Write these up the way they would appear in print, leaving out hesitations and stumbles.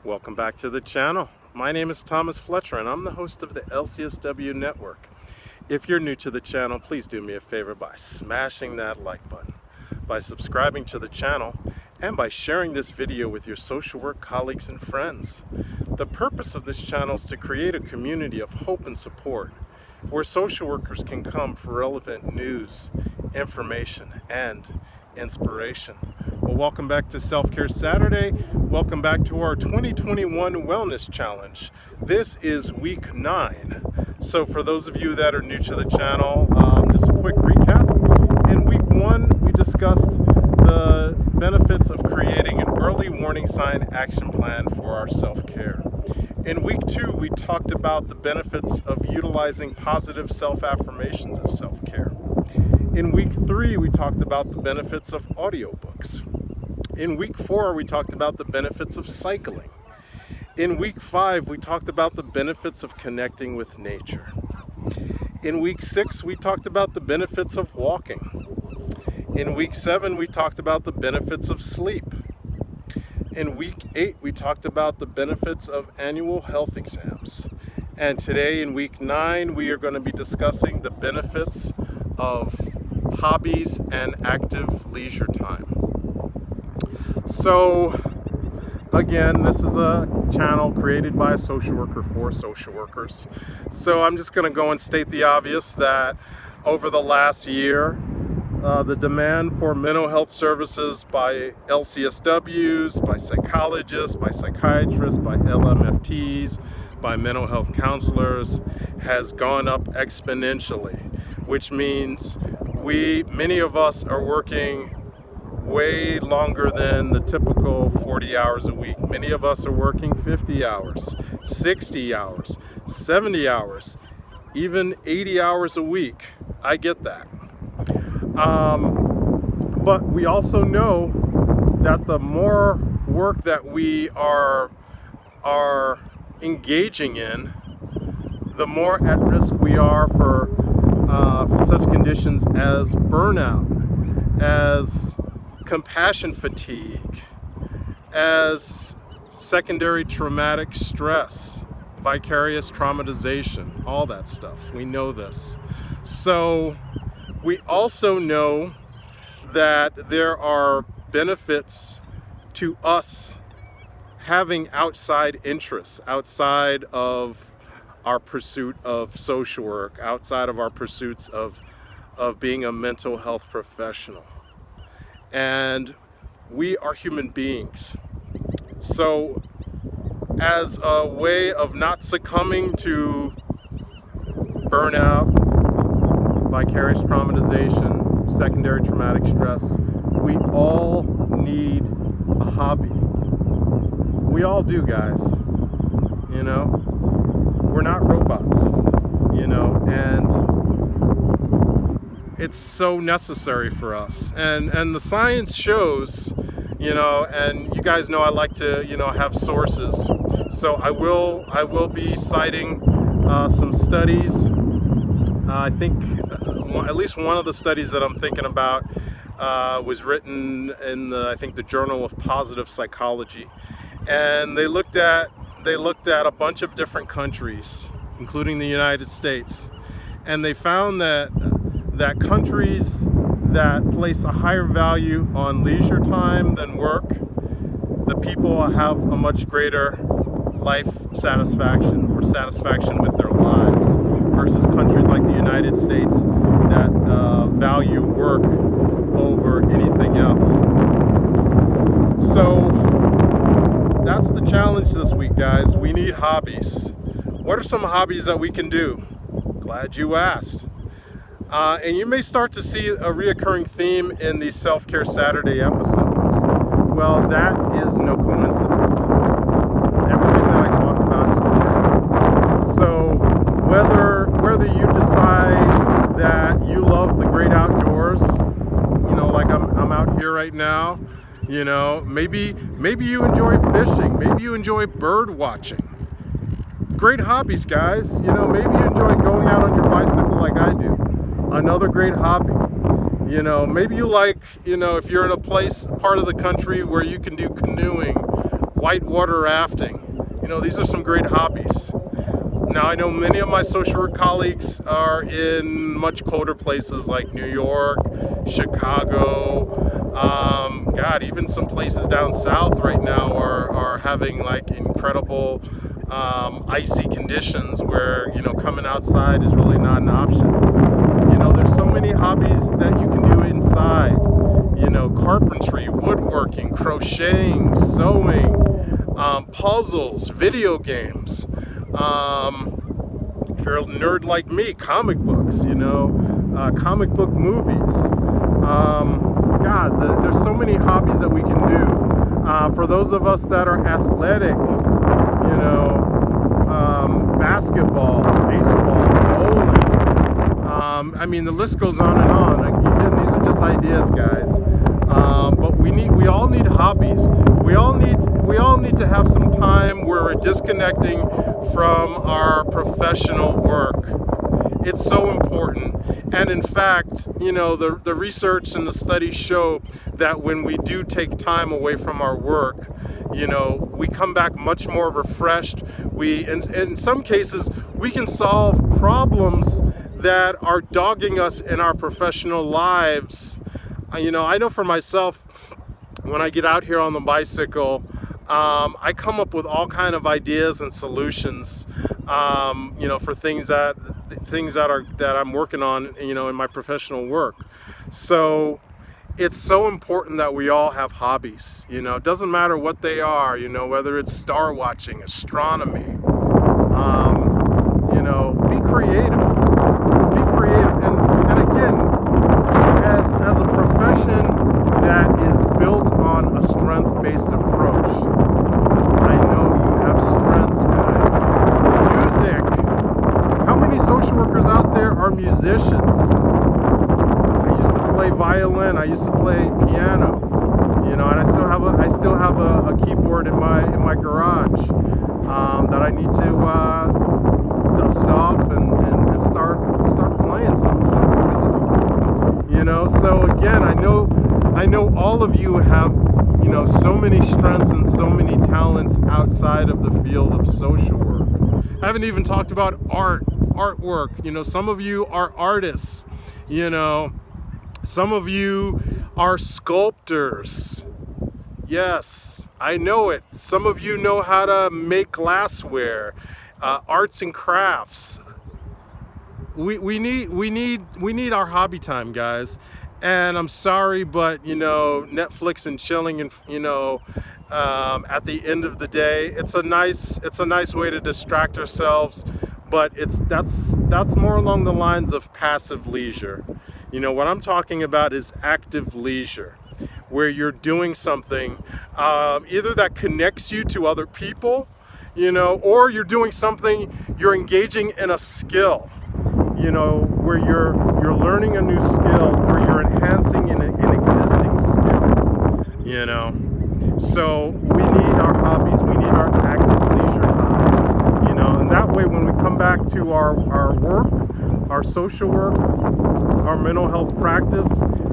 Welcome back to the channel. My name is Thomas Fletcher and I'm the host of the LCSW network. If you're new to the channel, please do me a favor by smashing that like button, by subscribing to the channel, and by sharing this video with your social work colleagues and friends. The purpose of this channel is to create a community of hope and support where social workers can come for relevant news, information, and inspiration. Well, welcome back to Self-Care Saturday. Welcome back to our 2021 Wellness Challenge. This is week 9. So for those of you that are new to the channel, just a quick recap. In week 1, we discussed the benefits of creating an early warning sign action plan for our self-care. In week 2, we talked about the benefits of utilizing positive self-affirmations as self-care. In week 3, we talked about the benefits of audiobooks. In week 4, we talked about the benefits of cycling. In week 5, we talked about the benefits of connecting with nature. In week 6, we talked about the benefits of walking. In week 7, we talked about the benefits of sleep. In week 8, we talked about the benefits of annual health exams. And today in week 9, we are going to be discussing the benefits of hobbies and active leisure time. So again, this is a channel created by a social worker for social workers. So I'm just going to go and state the obvious that over the last year, the demand for mental health services by LCSWs, by psychologists, by psychiatrists, by LMFTs, by mental health counselors has gone up exponentially, which means many of us are working way longer than the typical 40 hours a week. Many of us are working 50 hours, 60 hours, 70 hours, even 80 hours a week. I get that. But we also know that the more work that we are engaging in, the more at risk we are for such conditions as burnout, as compassion fatigue, as secondary traumatic stress, vicarious traumatization, all that stuff. We know this. So we also know that there are benefits to us having outside interests, outside of our pursuit of social work, outside of our pursuits of being a mental health professional. And we are human beings. So as a way of not succumbing to burnout, vicarious traumatization, secondary traumatic stress, we all need a hobby. We all do, guys. You know, we're not robots, you know, and it's so necessary for us. And the science shows, you know, and you guys know I like to, you know, have sources. So I will be citing some studies. I think at least one of the studies that I'm thinking about was written in I think the Journal of Positive Psychology, and they looked at a bunch of different countries, including the United States, and they found that countries that place a higher value on leisure time than work, the people have a much greater life satisfaction or satisfaction with their lives, versus countries like the United States that value work over anything else. So that's the challenge this week, guys. We need hobbies. What are some hobbies that we can do? Glad you asked. And you may start to see a reoccurring theme in these Self-Care Saturday episodes. Well, that is no coincidence. Everything that I talk about is connected. So whether you decide that you love the great outdoors, you know, like I'm out here right now, you know, maybe you enjoy fishing, maybe you enjoy bird watching. Great hobbies, guys. You know, maybe you enjoy going out on your bicycle like I do. Another great hobby. You know, maybe you like, you know, if you're in a part of the country where you can do canoeing, whitewater rafting. These are some great hobbies. Now, I know many of my social work colleagues are in much colder places like New York, Chicago, God, even some places down south right now are having like incredible icy conditions where, coming outside is really not an option. There's so many hobbies that you can do inside. Carpentry, woodworking, crocheting, sewing, puzzles, video games. If you're a nerd like me, comic books, comic book movies. God, there's so many hobbies that we can do. For those of us that are athletic, basketball, baseball, bowling. The list goes on and on. Again, these are just ideas, guys. But we all need hobbies. We all need to have some time where we're disconnecting from our professional work. It's so important. And in fact, the research and the studies show that when we do take time away from our work, we come back much more refreshed. In some cases, we can solve problems that are dogging us in our professional lives. I know for myself, when I get out here on the bicycle, I come up with all kind of ideas and solutions, for things that I'm working on, in my professional work. So it's so important that we all have hobbies. It doesn't matter what they are. Whether it's star watching, astronomy. Be creative. Be creative, and again, as a profession that is built on a strength-based approach. I know you have strengths, guys. Music. How many social workers out there are musicians? I used to play violin. I used to play piano. And I still have a keyboard in my garage that I need to dust off and start playing some music. So again, I know all of you have so many strengths and so many talents outside of the field of social work. I haven't even talked about artwork. Some of you are artists. Some of you are sculptors. Yes, I know it. Some of you know how to make glassware, arts and crafts. We need our hobby time, guys. And I'm sorry, but Netflix and chilling, and at the end of the day, it's a nice way to distract ourselves. But that's more along the lines of passive leisure. What I'm talking about is active leisure, where you're doing something either that connects you to other people, or you're doing something, you're engaging in a skill, where you're learning a new skill, or you're enhancing an existing skill, So we need our hobbies, we need our active leisure time, and that way when we come back to our work, our social work, our mental health practice,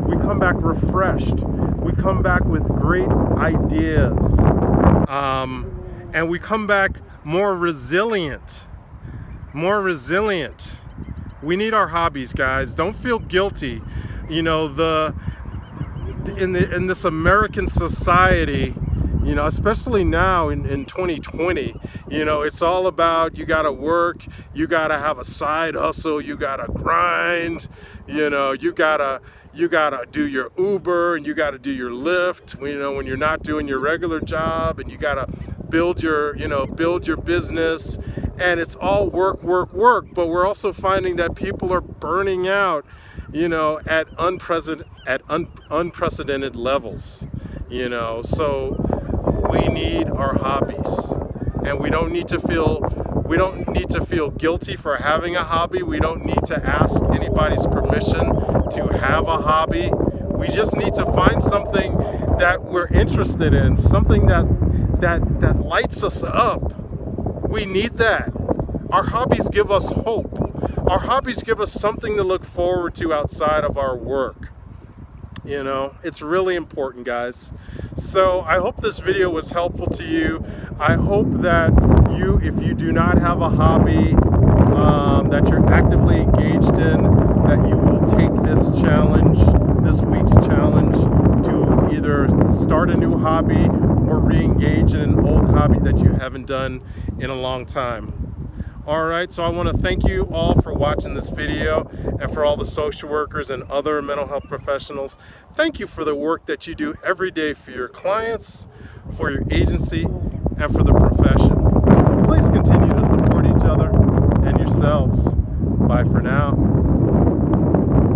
we come back refreshed. We come back with great ideas. And we come back more resilient. We need our hobbies, guys. Don't feel guilty. In this American society, especially now in 2020, it's all about, you gotta work, you gotta have a side hustle, you gotta grind, you gotta do your Uber, and you gotta do your Lyft, when you're not doing your regular job, and you gotta build your business, and it's all work. But we're also finding that people are burning out, at unprecedented levels, so we need our hobbies, and we don't need to feel guilty for having a hobby. We don't need to ask anybody's permission to have a hobby. We just need to find something that we're interested in, something that lights us up. We need that. Our hobbies give us hope. Our hobbies give us something to look forward to outside of our work. You know, it's really important, guys. So I hope this video was helpful to you. I hope that you, if you do not have a hobby that you're actively engaged in, that you will take this challenge, this week's challenge, to either start a new hobby or re-engage in an old hobby that you haven't done in a long time. Alright, so I want to thank you all for watching this video, and for all the social workers and other mental health professionals. Thank you for the work that you do every day for your clients, for your agency, and for the profession. Please continue to support each other and yourselves. Bye for now.